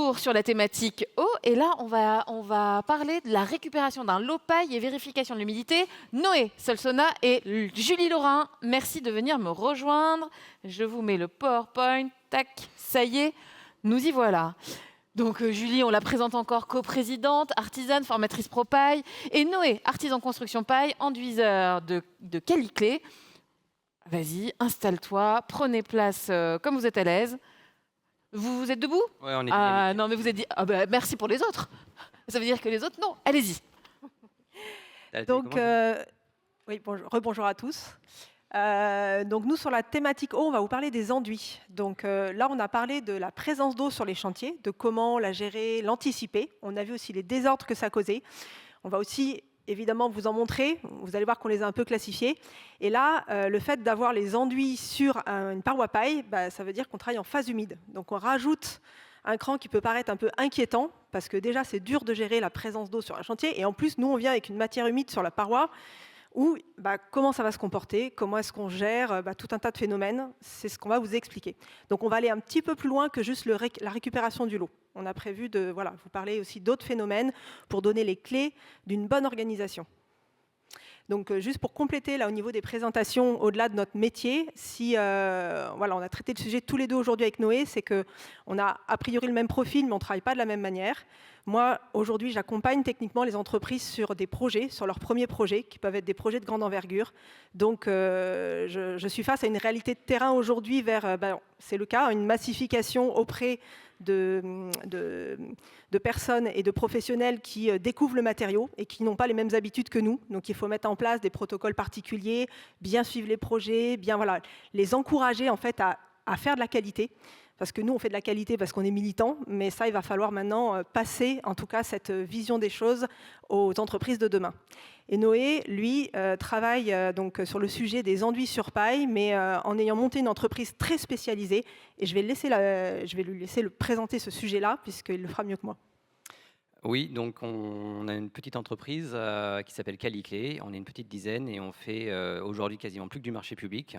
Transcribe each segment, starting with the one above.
retour sur la thématique eau et là on va parler de la récupération d'un lot paille et vérification de l'humidité. Noé Solsona et Julie Laurin, merci de venir me rejoindre. Je vous mets le PowerPoint, tac, ça y est, nous y voilà. Donc Julie, on la présente encore coprésidente, artisane, formatrice pro paille et Noé, artisan construction paille, enduiseur de Caliclé. Vas-y, installe-toi, prenez place comme vous êtes à l'aise. Vous êtes debout? Ouais, on est Ah dynamique. non, mais vous êtes dit, ah bah, merci pour les autres. Ça veut dire que les autres, non. Allez-y. Donc, oui, rebonjour à tous. Donc nous, sur la thématique eau, on va vous parler des enduits. Donc là, on a parlé de la présence d'eau sur les chantiers, de comment la gérer, l'anticiper. On a vu aussi les désordres que ça causait. On va aussi évidemment vous en montrer. Vous allez voir qu'on les a un peu classifiés. Et là, le fait d'avoir les enduits sur une paroi paille, ça veut dire qu'on travaille en phase humide. Donc on rajoute un cran qui peut paraître un peu inquiétant, parce que déjà, c'est dur de gérer la présence d'eau sur un chantier. Et en plus, nous, on vient avec une matière humide sur la paroi, où comment ça va se comporter, comment est-ce qu'on gère tout un tas de phénomènes. C'est ce qu'on va vous expliquer. Donc on va aller un petit peu plus loin que juste la récupération du lot. On a prévu de vous parler aussi d'autres phénomènes pour donner les clés d'une bonne organisation. Donc juste pour compléter là au niveau des présentations, au-delà de notre métier, on a traité le sujet tous les deux aujourd'hui avec Noé, c'est qu'on a a priori le même profil, mais on ne travaille pas de la même manière. Moi, aujourd'hui, j'accompagne techniquement les entreprises sur des projets, sur leurs premiers projets, qui peuvent être des projets de grande envergure. Donc, je suis face à une réalité de terrain aujourd'hui c'est le cas, une massification auprès de personnes et de professionnels qui découvrent le matériau et qui n'ont pas les mêmes habitudes que nous. Donc, il faut mettre en place des protocoles particuliers, bien suivre les projets, les encourager en fait à faire de la qualité. Parce que nous, on fait de la qualité parce qu'on est militant, mais ça, il va falloir maintenant passer, en tout cas, cette vision des choses aux entreprises de demain. Et Noé, lui, travaille donc sur le sujet des enduits sur paille, mais en ayant monté une entreprise très spécialisée. Et je vais lui laisser le présenter ce sujet-là, puisqu'il le fera mieux que moi. Oui, donc on a une petite entreprise qui s'appelle Caliclé. On est une petite dizaine et on fait aujourd'hui quasiment plus que du marché public.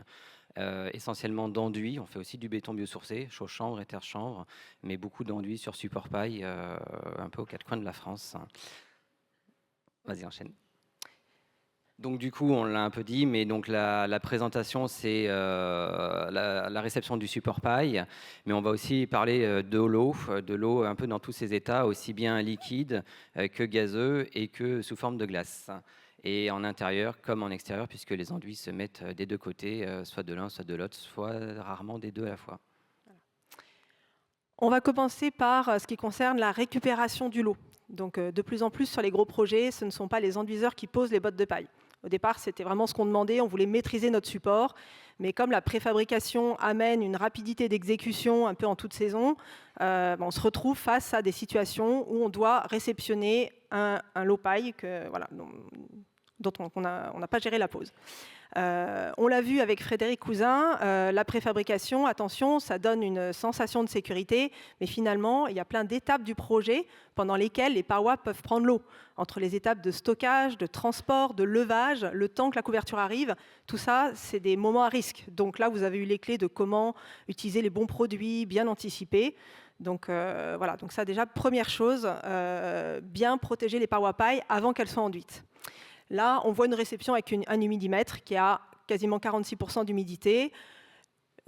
Essentiellement d'enduits, on fait aussi du béton biosourcé, chaud-chanvre et terre-chanvre, mais beaucoup d'enduits sur support paille, un peu aux quatre coins de la France. Vas-y, enchaîne. Donc du coup, on l'a un peu dit, mais donc la présentation, c'est la réception du support paille, mais on va aussi parler de l'eau un peu dans tous ses états, aussi bien liquide que gazeux et que sous forme de glace. Et en intérieur comme en extérieur, puisque les enduits se mettent des deux côtés, soit de l'un, soit de l'autre, soit rarement des deux à la fois. On va commencer par ce qui concerne la récupération du lot. Donc de plus en plus sur les gros projets, ce ne sont pas les enduiseurs qui posent les bottes de paille. Au départ, c'était vraiment ce qu'on demandait, on voulait maîtriser notre support, mais comme la préfabrication amène une rapidité d'exécution un peu en toute saison, on se retrouve face à des situations où on doit réceptionner un lot paille dont on n'a pas géré la pose. On l'a vu avec Frédéric Cousin, la préfabrication, attention, ça donne une sensation de sécurité, mais finalement, il y a plein d'étapes du projet pendant lesquelles les parois peuvent prendre l'eau. Entre les étapes de stockage, de transport, de levage, le temps que la couverture arrive, tout ça, c'est des moments à risque. Donc là, vous avez eu les clés de comment utiliser les bons produits, bien anticiper. Donc donc ça déjà, première chose, bien protéger les parois paille avant qu'elles soient enduites. Là, on voit une réception avec un humidimètre qui a quasiment 46% d'humidité.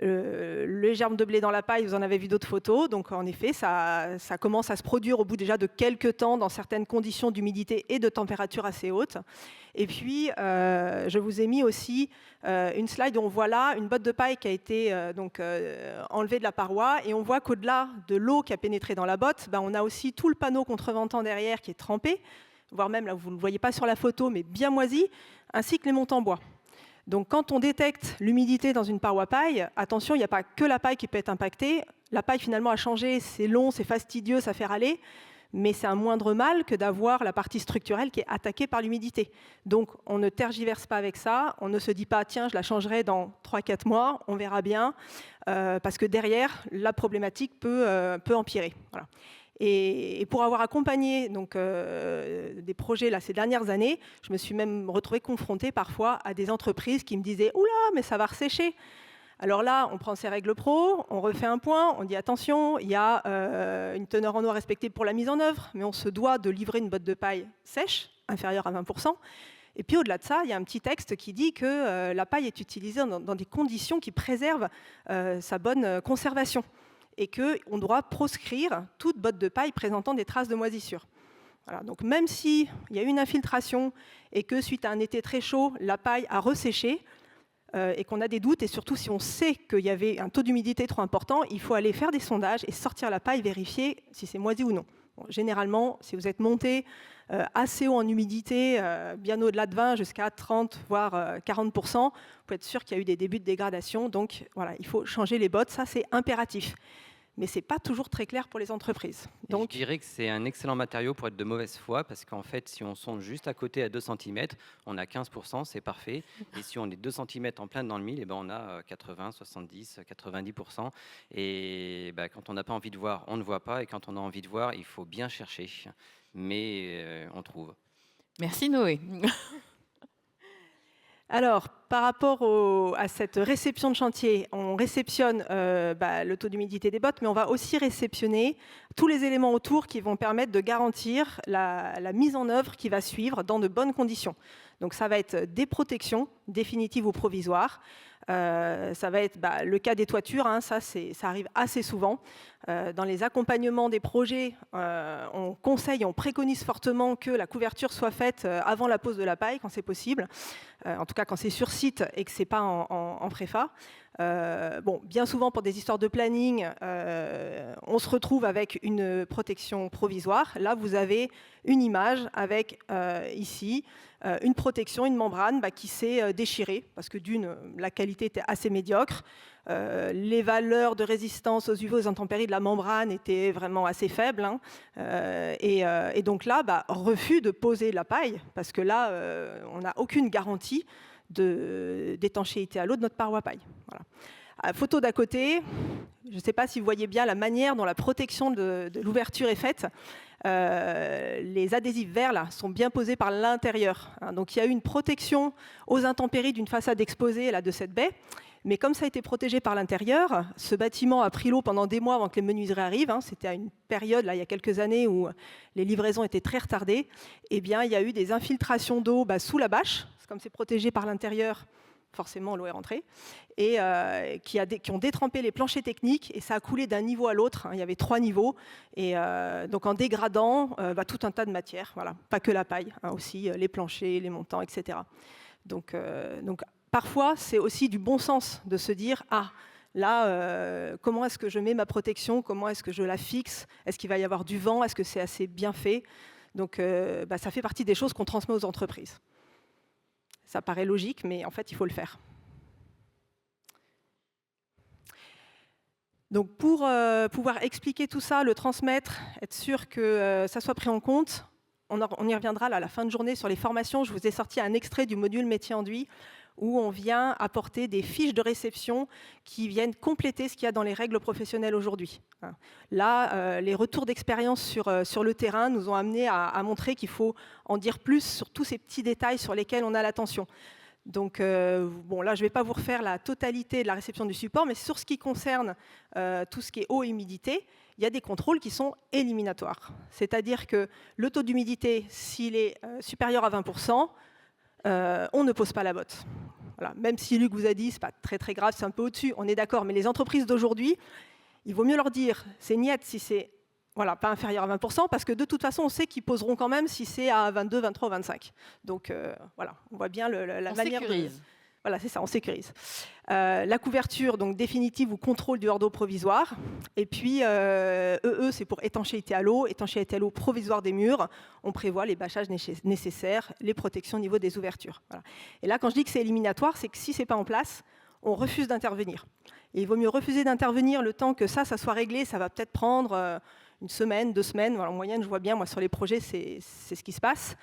Les germes de blé dans la paille, vous en avez vu d'autres photos. Donc, en effet, ça commence à se produire au bout déjà de quelques temps dans certaines conditions d'humidité et de température assez hautes. Et puis, je vous ai mis aussi une slide où on voit là une botte de paille qui a été enlevée de la paroi. Et on voit qu'au-delà de l'eau qui a pénétré dans la botte, on a aussi tout le panneau contreventant derrière qui est trempé, voire même, là, vous ne le voyez pas sur la photo, mais bien moisi, ainsi que les montants bois. Donc, quand on détecte l'humidité dans une paroi paille, attention, il n'y a pas que la paille qui peut être impactée. La paille, finalement, a changé, c'est long, c'est fastidieux, ça fait râler, mais c'est un moindre mal que d'avoir la partie structurelle qui est attaquée par l'humidité. Donc, on ne tergiverse pas avec ça, on ne se dit pas, tiens, je la changerai dans 3-4 mois, on verra bien, parce que derrière, la problématique peut empirer. Voilà. Et pour avoir accompagné des projets là, ces dernières années, je me suis même retrouvée confrontée parfois à des entreprises qui me disaient « Oula, mais ça va ressécher !» Alors là, on prend ses règles pro, on refait un point, on dit attention, il y a une teneur en eau à respecter pour la mise en œuvre, mais on se doit de livrer une botte de paille sèche, inférieure à 20%. Et puis au-delà de ça, il y a un petit texte qui dit que la paille est utilisée dans des conditions qui préservent sa bonne conservation et qu'on doit proscrire toute botte de paille présentant des traces de moisissure. Voilà, donc même s'il y a eu une infiltration et que suite à un été très chaud, la paille a resséché, et qu'on a des doutes, et surtout si on sait qu'il y avait un taux d'humidité trop important, il faut aller faire des sondages et sortir la paille, vérifier si c'est moisi ou non. Bon, généralement, si vous êtes monté assez haut en humidité, bien au-delà de 20 jusqu'à 30, voire 40%, vous pouvez être sûr qu'il y a eu des débuts de dégradation. Donc voilà, il faut changer les bottes, ça c'est impératif. Mais ce n'est pas toujours très clair pour les entreprises. Donc, je dirais que c'est un excellent matériau pour être de mauvaise foi, parce qu'en fait, si on sonde juste à côté à 2 cm, on a 15%, c'est parfait. Et si on est 2 cm en plein dans le mille, eh ben on a 80, 70, 90%. Et quand on n'a pas envie de voir, on ne voit pas. Et quand on a envie de voir, il faut bien chercher. Mais on trouve. Merci Noé. Alors, par rapport à cette réception de chantier, on réceptionne le taux d'humidité des bottes, mais on va aussi réceptionner tous les éléments autour qui vont permettre de garantir la mise en œuvre qui va suivre dans de bonnes conditions. Donc ça va être des protections, définitives ou provisoires. Ça va être le cas des toitures, hein, ça arrive assez souvent. Dans les accompagnements des projets, on conseille, on préconise fortement que la couverture soit faite avant la pose de la paille, quand c'est possible. En tout cas, quand c'est sur site et que ce n'est pas en préfa. Bien souvent, pour des histoires de planning, on se retrouve avec une protection provisoire. Là, vous avez une image avec, ici, une protection, une membrane qui s'est déchirée, parce que la qualité était assez médiocre. Les valeurs de résistance aux UV, aux intempéries de la membrane étaient vraiment assez faibles. Hein. Et donc là, refus de poser la paille, parce que là, on n'a aucune garantie d'étanchéité à l'eau de notre paroi paille. Voilà. Photo d'à côté, je ne sais pas si vous voyez bien la manière dont la protection de l'ouverture est faite. Les adhésifs verts là, sont bien posés par l'intérieur. Hein. Donc il y a eu une protection aux intempéries d'une façade exposée là, de cette baie. Mais comme ça a été protégé par l'intérieur, ce bâtiment a pris l'eau pendant des mois avant que les menuiseries arrivent. Hein. C'était à une période, là, il y a quelques années, où les livraisons étaient très retardées. Eh bien, il y a eu des infiltrations d'eau sous la bâche. Comme c'est protégé par l'intérieur, forcément l'eau est rentrée, et qui ont détrempé les planchers techniques, et ça a coulé d'un niveau à l'autre. Hein. Il y avait 3 niveaux, et donc en dégradant tout un tas de matières, voilà. Pas que la paille, hein, aussi les planchers, les montants, etc. Donc parfois, c'est aussi du bon sens de se dire « Ah, là, comment est-ce que je mets ma protection? Comment est-ce que je la fixe? Est-ce qu'il va y avoir du vent? Est-ce que c'est assez bien fait ?» Donc ça fait partie des choses qu'on transmet aux entreprises. Ça paraît logique, mais en fait, il faut le faire. Donc pour pouvoir expliquer tout ça, le transmettre, être sûr que ça soit pris en compte, on y reviendra là, à la fin de journée sur les formations. Je vous ai sorti un extrait du module métier enduit où on vient apporter des fiches de réception qui viennent compléter ce qu'il y a dans les règles professionnelles aujourd'hui. Là, les retours d'expérience sur le terrain nous ont amené à montrer qu'il faut en dire plus sur tous ces petits détails sur lesquels on a l'attention. Donc, là, je ne vais pas vous refaire la totalité de la réception du support, mais sur ce qui concerne tout ce qui est eau et humidité, il y a des contrôles qui sont éliminatoires. C'est-à-dire que le taux d'humidité, s'il est supérieur à 20%, on ne pose pas la botte. Voilà. Même si Luc vous a dit, ce n'est pas très très grave, c'est un peu au-dessus, on est d'accord, mais les entreprises d'aujourd'hui, il vaut mieux leur dire, c'est niet si c'est pas inférieur à 20%, parce que de toute façon, on sait qu'ils poseront quand même si c'est à 22, 23 ou 25. Donc on voit bien la manière sécurise. Voilà, c'est ça, on sécurise. La couverture, donc définitive ou contrôle du hors d'eau provisoire. Et puis, c'est pour étanchéité à l'eau provisoire des murs. On prévoit les bâchages nécessaires, les protections au niveau des ouvertures. Voilà. Et là, quand je dis que c'est éliminatoire, c'est que si ce n'est pas en place, on refuse d'intervenir. Et il vaut mieux refuser d'intervenir le temps que ça soit réglé. Ça va peut-être prendre 1 semaine, 2 semaines. Voilà, en moyenne, je vois bien, moi, sur les projets, c'est ce qui se passe.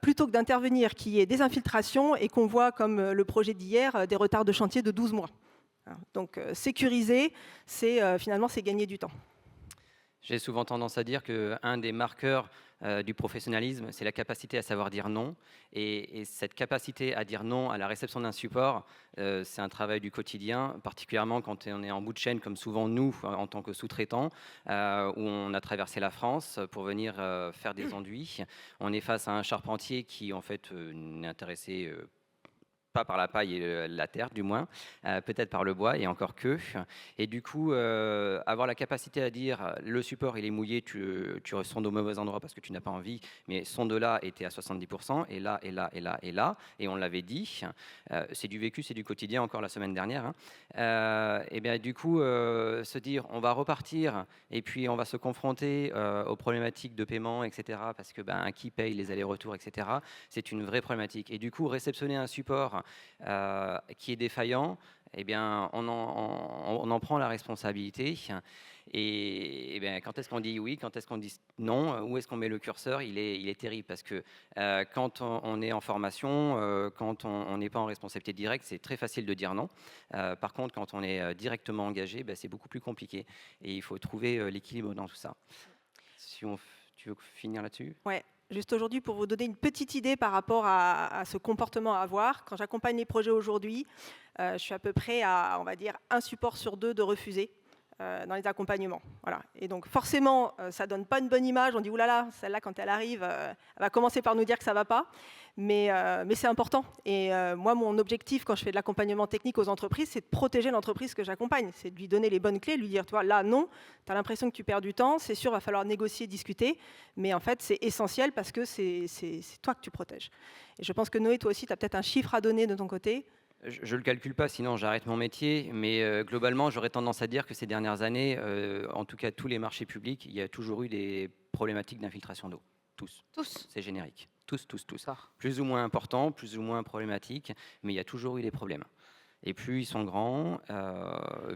Plutôt que d'intervenir, qu'il y ait des infiltrations et qu'on voit, comme le projet d'hier, des retards de chantier de 12 mois. Donc, sécuriser, finalement, c'est gagner du temps. J'ai souvent tendance à dire qu'un des marqueurs du professionnalisme, c'est la capacité à savoir dire non. Et cette capacité à dire non à la réception d'un support, c'est un travail du quotidien, particulièrement quand on est en bout de chaîne, comme souvent nous, en tant que sous-traitants, où on a traversé la France pour venir faire des enduits. On est face à un charpentier qui, en fait, n'est intéressé pas par la paille et la terre du moins, peut-être par le bois et encore que. Et du coup, avoir la capacité à dire le support il est mouillé, tu sondes au mauvais endroit parce que tu n'as pas envie, mais sonde là était à 70%, et là, et là, et là, et là, et on l'avait dit, c'est du vécu, c'est du quotidien encore la semaine dernière. Et bien du coup, se dire on va repartir et puis on va se confronter aux problématiques de paiement, etc. Parce que qui paye les allers-retours, etc. C'est une vraie problématique. Et du coup, réceptionner un support qui est défaillant, eh bien, on en prend la responsabilité. Et bien, quand est-ce qu'on dit oui, quand est-ce qu'on dit non, où est-ce qu'on met le curseur, il est terrible parce que quand on est en formation, quand on n'est pas en responsabilité directe, c'est très facile de dire non. Par contre, quand on est directement engagé, c'est beaucoup plus compliqué et il faut trouver l'équilibre dans tout ça. Tu veux finir là-dessus? Ouais. Juste aujourd'hui, pour vous donner une petite idée par rapport à ce comportement à avoir, quand j'accompagne les projets aujourd'hui, je suis à peu près à, on va dire, 1 support sur 2 de refusés dans les accompagnements. Voilà. Et donc forcément, ça ne donne pas une bonne image. On dit, oulala, celle-là, quand elle arrive, elle va commencer par nous dire que ça ne va pas. Mais c'est important. Et moi, mon objectif, quand je fais de l'accompagnement technique aux entreprises, c'est de protéger l'entreprise que j'accompagne. C'est de lui donner les bonnes clés, lui dire, toi, là, non, tu as l'impression que tu perds du temps, c'est sûr, il va falloir négocier, discuter. Mais en fait, c'est essentiel parce que c'est toi que tu protèges. Et je pense que Noé, toi aussi, tu as peut-être un chiffre à donner de ton côté. Je ne le calcule pas, sinon j'arrête mon métier, mais globalement, j'aurais tendance à dire que ces dernières années, en tout cas tous les marchés publics, il y a toujours eu des problématiques d'infiltration d'eau. Tous. C'est générique. Tous. Plus ou moins importants, plus ou moins problématiques, mais il y a toujours eu des problèmes. Et plus ils sont grands,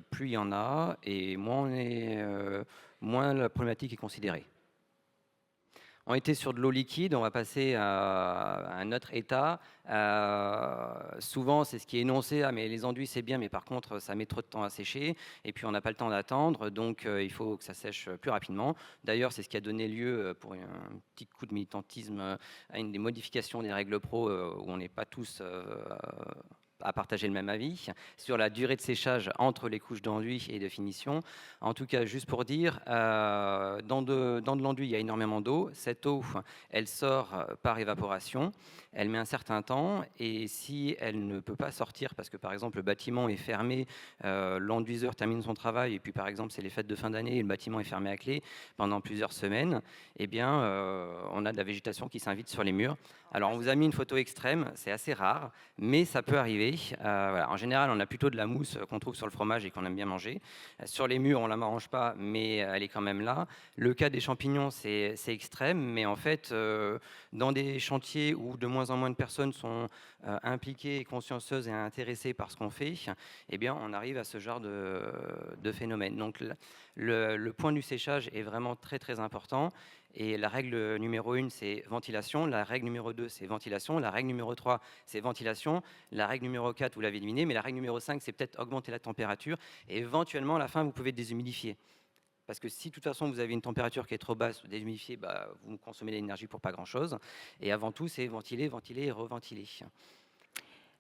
plus il y en a, et moins la problématique est considérée. On était sur de l'eau liquide, on va passer à un autre état. Souvent, c'est ce qui est énoncé, mais les enduits, c'est bien, mais par contre, ça met trop de temps à sécher, et puis on n'a pas le temps d'attendre, donc il faut que ça sèche plus rapidement. D'ailleurs, c'est ce qui a donné lieu, pour un petit coup de militantisme, à une des modifications des règles pro, où on n'est pas tous à partager le même avis sur la durée de séchage entre les couches d'enduit et de finition. En tout cas, juste pour dire, dans de l'enduit, il y a énormément d'eau. Cette eau, elle sort par évaporation. Elle met un certain temps, et si elle ne peut pas sortir parce que, par exemple, le bâtiment est fermé, l'enduiseur termine son travail, et puis, par exemple, c'est les fêtes de fin d'année et le bâtiment est fermé à clé pendant plusieurs semaines, eh bien, on a de la végétation qui s'invite sur les murs. Alors, on vous a mis une photo extrême, c'est assez rare, mais ça peut arriver. Voilà. En général, on a plutôt de la mousse qu'on trouve sur le fromage et qu'on aime bien manger. Sur les murs, on ne la mange pas, mais elle est quand même là. Le cas des champignons, c'est extrême, mais en fait, dans des chantiers où de moins en moins de personnes sont impliquées, et consciencieuses et intéressées par ce qu'on fait, eh bien, on arrive à ce genre de phénomène. Donc, le point du séchage est vraiment très, très important. Et la règle numéro 1, c'est ventilation. La règle numéro 2, c'est ventilation. La règle numéro 3, c'est ventilation. La règle numéro 4, vous l'avez éliminé. Mais la règle numéro 5, c'est peut-être augmenter la température. Et éventuellement, à la fin, vous pouvez déshumidifier. Parce que si de toute façon, vous avez une température qui est trop basse, déshumidifier, vous consommez de l'énergie pour pas grand-chose. Et avant tout, c'est ventiler, ventiler et reventiler.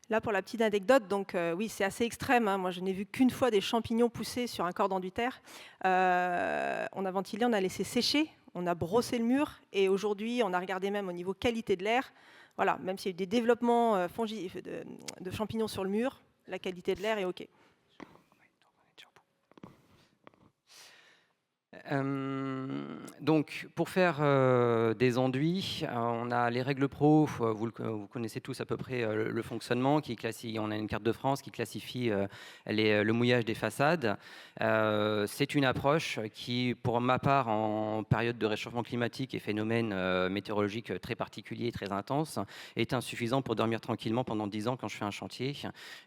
Là, pour la petite anecdote, donc oui, c'est assez extrême. Hein. Moi, je n'ai vu qu'une fois des champignons pousser sur un cordon du terre. On a ventilé, on a laissé sécher, on a brossé le mur, et aujourd'hui, on a regardé même au niveau qualité de l'air. Voilà, même s'il y a eu des développements de champignons sur le mur, la qualité de l'air est OK. Donc, pour faire des enduits, on a les règles pro, vous connaissez tous à peu près le fonctionnement, on a une carte de France qui classifie le mouillage des façades. C'est une approche qui, pour ma part, en période de réchauffement climatique et phénomènes météorologiques très particuliers, très intenses, est insuffisant pour dormir tranquillement pendant 10 ans quand je fais un chantier.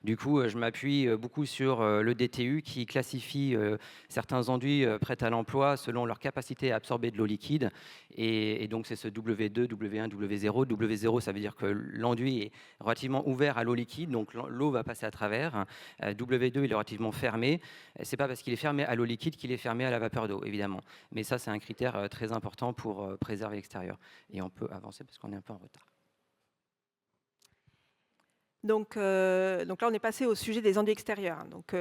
Du coup, je m'appuie beaucoup sur le DTU qui classifie certains enduits prêts à l'emploi s'emploient selon leur capacité à absorber de l'eau liquide. Et donc, c'est ce W2, W1, W0. W0, ça veut dire que l'enduit est relativement ouvert à l'eau liquide, donc l'eau va passer à travers. W2, il est relativement fermé. Ce n'est pas parce qu'il est fermé à l'eau liquide qu'il est fermé à la vapeur d'eau, évidemment. Mais ça, c'est un critère très important pour préserver l'extérieur. Et on peut avancer parce qu'on est un peu en retard. Donc là, on est passé au sujet des enduits extérieurs. Donc,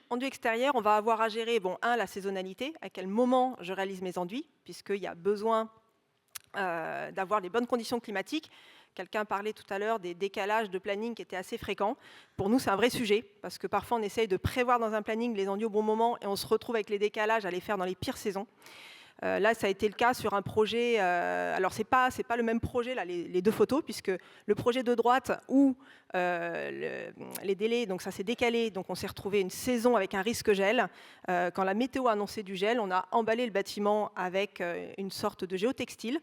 enduits extérieurs, on va avoir à gérer, la saisonnalité, à quel moment je réalise mes enduits, puisqu'il y a besoin d'avoir les bonnes conditions climatiques. Quelqu'un parlait tout à l'heure des décalages de planning qui étaient assez fréquents. Pour nous, c'est un vrai sujet, parce que parfois, on essaye de prévoir dans un planning les enduits au bon moment, et on se retrouve avec les décalages à les faire dans les pires saisons. Là, ça a été le cas sur un projet. Alors, c'est pas le même projet, là, les deux photos, puisque le projet de droite où les délais, donc ça s'est décalé, donc on s'est retrouvé une saison avec un risque gel. Quand la météo a annoncé du gel, on a emballé le bâtiment avec une sorte de géotextile.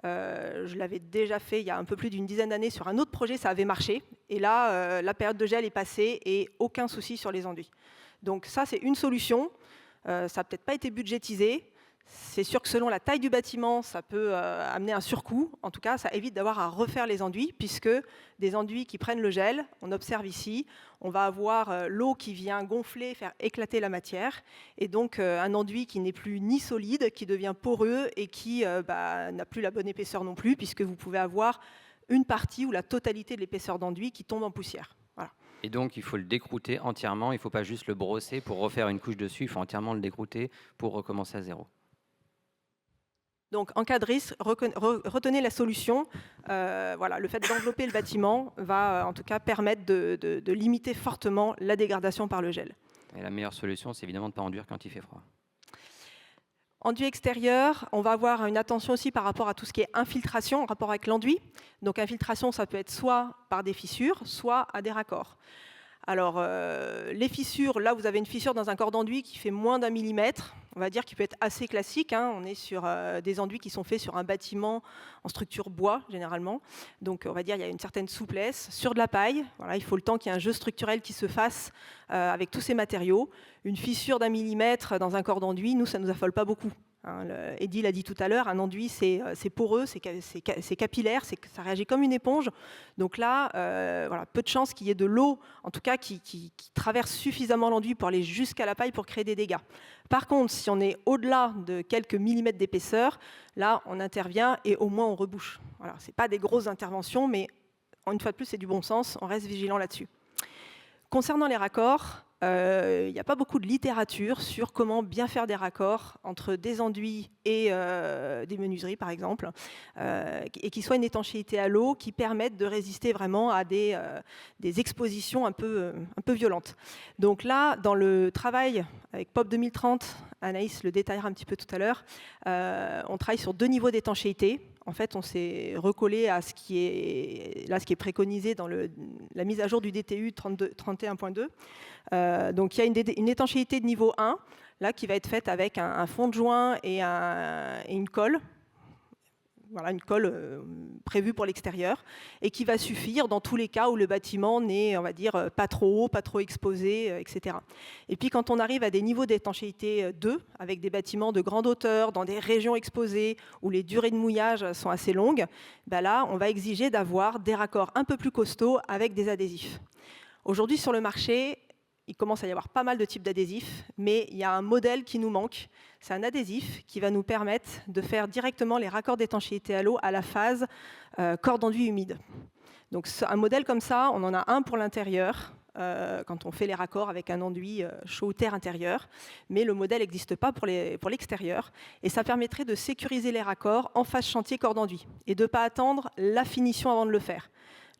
Je l'avais déjà fait il y a un peu plus d'une dizaine d'années sur un autre projet, ça avait marché. Et là, la période de gel est passée et aucun souci sur les enduits. Donc ça, c'est une solution. Ça n'a peut-être pas été budgétisé. C'est sûr que selon la taille du bâtiment, ça peut amener un surcoût. En tout cas, ça évite d'avoir à refaire les enduits, puisque des enduits qui prennent le gel, on observe ici, on va avoir l'eau qui vient gonfler, faire éclater la matière, et donc un enduit qui n'est plus ni solide, qui devient poreux et qui n'a plus la bonne épaisseur non plus, puisque vous pouvez avoir une partie ou la totalité de l'épaisseur d'enduit qui tombe en poussière. Voilà. Et donc, il faut le décrouter entièrement. Il ne faut pas juste le brosser pour refaire une couche dessus. Il faut entièrement le décrouter pour recommencer à zéro. Donc, en cas de risque, retenez la solution. Le fait d'envelopper le bâtiment va en tout cas permettre de limiter fortement la dégradation par le gel. Et la meilleure solution, c'est évidemment de ne pas enduire quand il fait froid. Enduit extérieur, on va avoir une attention aussi par rapport à tout ce qui est infiltration en rapport avec l'enduit. Donc, infiltration, ça peut être soit par des fissures, soit à des raccords. Alors, les fissures, là, vous avez une fissure dans un corps d'enduit qui fait moins d'1 millimètre. On va dire qu'il peut être assez classique. On est sur des enduits qui sont faits sur un bâtiment en structure bois, généralement. Donc, on va dire qu'il y a une certaine souplesse. Sur de la paille, voilà, il faut le temps qu'il y ait un jeu structurel qui se fasse avec tous ces matériaux. Une fissure d'1 millimètre dans un corps d'enduit, nous, ça ne nous affole pas beaucoup. Eddy l'a dit tout à l'heure, un enduit, c'est poreux, c'est capillaire, ça réagit comme une éponge. Donc là, peu de chances qu'il y ait de l'eau, en tout cas, qui traverse suffisamment l'enduit pour aller jusqu'à la paille pour créer des dégâts. Par contre, si on est au-delà de quelques millimètres d'épaisseur, là, on intervient et au moins on rebouche. Voilà, ce n'est pas des grosses interventions, mais une fois de plus, c'est du bon sens, on reste vigilant là-dessus. Concernant les raccords, il n'y a pas beaucoup de littérature sur comment bien faire des raccords entre des enduits et des menuiseries, par exemple, et qui soient une étanchéité à l'eau qui permettent de résister vraiment à des expositions un peu violentes. Donc là, dans le travail avec POP 2030, Anaïs le détaillera un petit peu tout à l'heure, on travaille sur 2 niveaux d'étanchéité. En fait, on s'est recollé à ce qui est préconisé dans la mise à jour du DTU 31.2. Donc, il y a une étanchéité de niveau 1, là, qui va être faite avec un fond de joint et une colle. Voilà, une colle prévue pour l'extérieur et qui va suffire dans tous les cas où le bâtiment n'est, on va dire, pas trop haut, pas trop exposé, etc. Et puis quand on arrive à des niveaux d'étanchéité 2, avec des bâtiments de grande hauteur, dans des régions exposées où les durées de mouillage sont assez longues, là, on va exiger d'avoir des raccords un peu plus costauds avec des adhésifs. Aujourd'hui, sur le marché, il commence à y avoir pas mal de types d'adhésifs, mais il y a un modèle qui nous manque. C'est un adhésif qui va nous permettre de faire directement les raccords d'étanchéité à l'eau à la phase corps d'enduit humide. Donc un modèle comme ça, on en a un pour l'intérieur, quand on fait les raccords avec un enduit chaud ou terre intérieur, mais le modèle n'existe pas pour l'extérieur, et ça permettrait de sécuriser les raccords en phase chantier corps d'enduit, et de ne pas attendre la finition avant de le faire.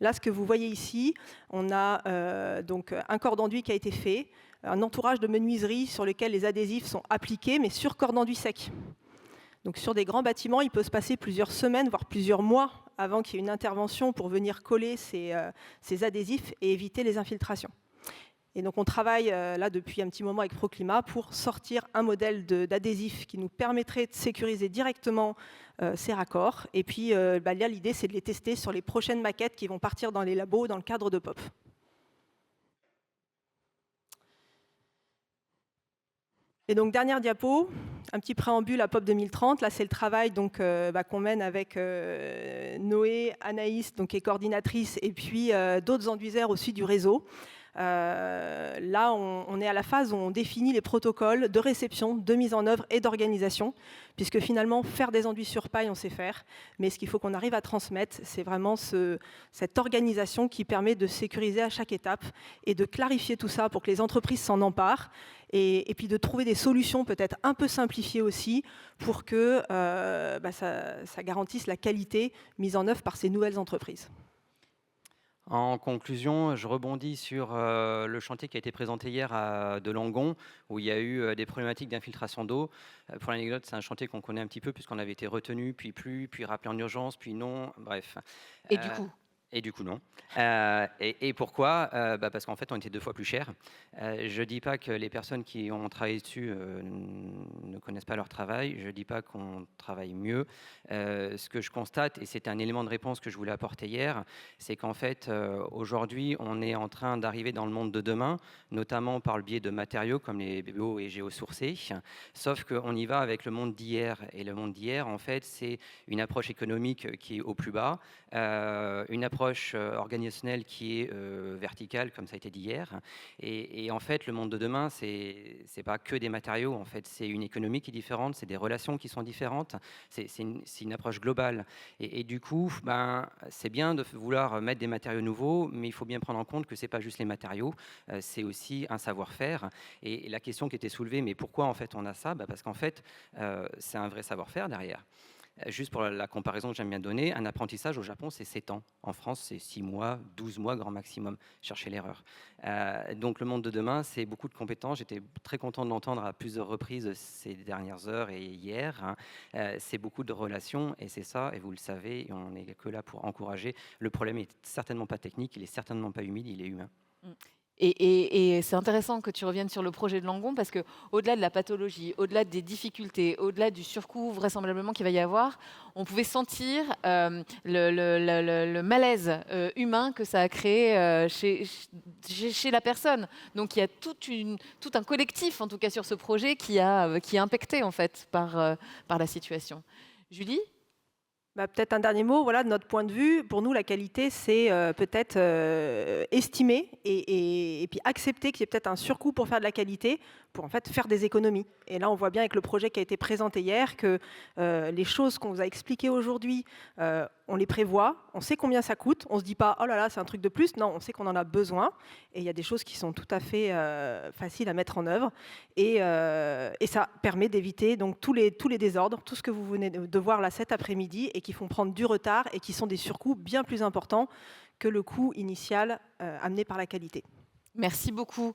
Là, ce que vous voyez ici, on a donc un corps d'enduit qui a été fait, un entourage de menuiserie sur lequel les adhésifs sont appliqués, mais sur corps d'enduit sec. Donc sur des grands bâtiments, il peut se passer plusieurs semaines, voire plusieurs mois, avant qu'il y ait une intervention pour venir coller ces adhésifs et éviter les infiltrations. Et donc on travaille là depuis un petit moment avec Proclimat pour sortir un modèle d'adhésif qui nous permettrait de sécuriser directement ces raccords. Et puis là, l'idée, c'est de les tester sur les prochaines maquettes qui vont partir dans les labos dans le cadre de POP. Et donc, dernière diapo. un petit préambule à POP 2030. Là, c'est le travail qu'on mène avec Noé, Anaïs, qui est coordinatrice, et puis d'autres enduiseurs aussi du réseau. Là, on est à la phase où on définit les protocoles de réception, de mise en œuvre et d'organisation, puisque finalement, faire des enduits sur paille, on sait faire, mais ce qu'il faut qu'on arrive à transmettre, c'est vraiment cette organisation qui permet de sécuriser à chaque étape et de clarifier tout ça pour que les entreprises s'en emparent, et puis de trouver des solutions peut-être un peu simplifiées aussi pour que ça garantisse la qualité mise en œuvre par ces nouvelles entreprises. En conclusion, je rebondis sur le chantier qui a été présenté hier de Langon, où il y a eu des problématiques d'infiltration d'eau. Pour l'anecdote, c'est un chantier qu'on connaît un petit peu, puisqu'on avait été retenu, puis plus, puis rappelé en urgence, puis non, bref. Et du coup? Et du coup, non. Et pourquoi Parce qu'en fait, on était 2 fois plus cher. Je ne dis pas que les personnes qui ont travaillé dessus ne connaissent pas leur travail. Je ne dis pas qu'on travaille mieux. Ce que je constate, et c'est un élément de réponse que je voulais apporter hier, c'est qu'en fait, aujourd'hui, on est en train d'arriver dans le monde de demain, notamment par le biais de matériaux comme les bio et géosourcés. Sauf qu'on y va avec le monde d'hier. Et le monde d'hier, en fait, c'est une approche économique qui est au plus bas, une approche organisationnelle qui est verticale, comme ça a été dit hier. Et en fait, le monde de demain, c'est pas que des matériaux. En fait, c'est une économie qui est différente, c'est des relations qui sont différentes. C'est une approche globale. Et du coup, c'est bien de vouloir mettre des matériaux nouveaux, mais il faut bien prendre en compte que c'est pas juste les matériaux, c'est aussi un savoir-faire. Et la question qui était soulevée, mais pourquoi en fait on a ça Parce qu'en fait, c'est un vrai savoir-faire derrière. Juste pour la comparaison que j'aime bien donner, un apprentissage au Japon, c'est 7 ans. En France, c'est 6 mois, 12 mois grand maximum. Cherchez l'erreur. Donc le monde de demain, c'est beaucoup de compétences. J'étais très content de l'entendre à plusieurs reprises ces dernières heures et hier. C'est beaucoup de relations et c'est ça, et vous le savez, et on n'est que là pour encourager. Le problème n'est certainement pas technique, il n'est certainement pas humide, il est humain. Et c'est intéressant que tu reviennes sur le projet de Langon parce qu'au-delà de la pathologie, au-delà des difficultés, au-delà du surcoût vraisemblablement qu'il va y avoir, on pouvait sentir le malaise humain que ça a créé chez la personne. Donc il y a tout un collectif, en tout cas sur ce projet, qui est impacté en fait par la situation. Julie ? Peut-être un dernier mot, voilà, de notre point de vue, pour nous la qualité c'est peut-être estimer et puis accepter qu'il y ait peut-être un surcoût pour faire de la qualité, pour en fait faire des économies. Et là on voit bien avec le projet qui a été présenté hier que les choses qu'on vous a expliquées aujourd'hui, on les prévoit, on sait combien ça coûte, on ne se dit pas oh là là c'est un truc de plus, non, on sait qu'on en a besoin et il y a des choses qui sont tout à fait faciles à mettre en œuvre et ça permet d'éviter donc tous les désordres, tout ce que vous venez de voir là cet après-midi et qui font prendre du retard et qui sont des surcoûts bien plus importants que le coût initial amené par la qualité. Merci beaucoup.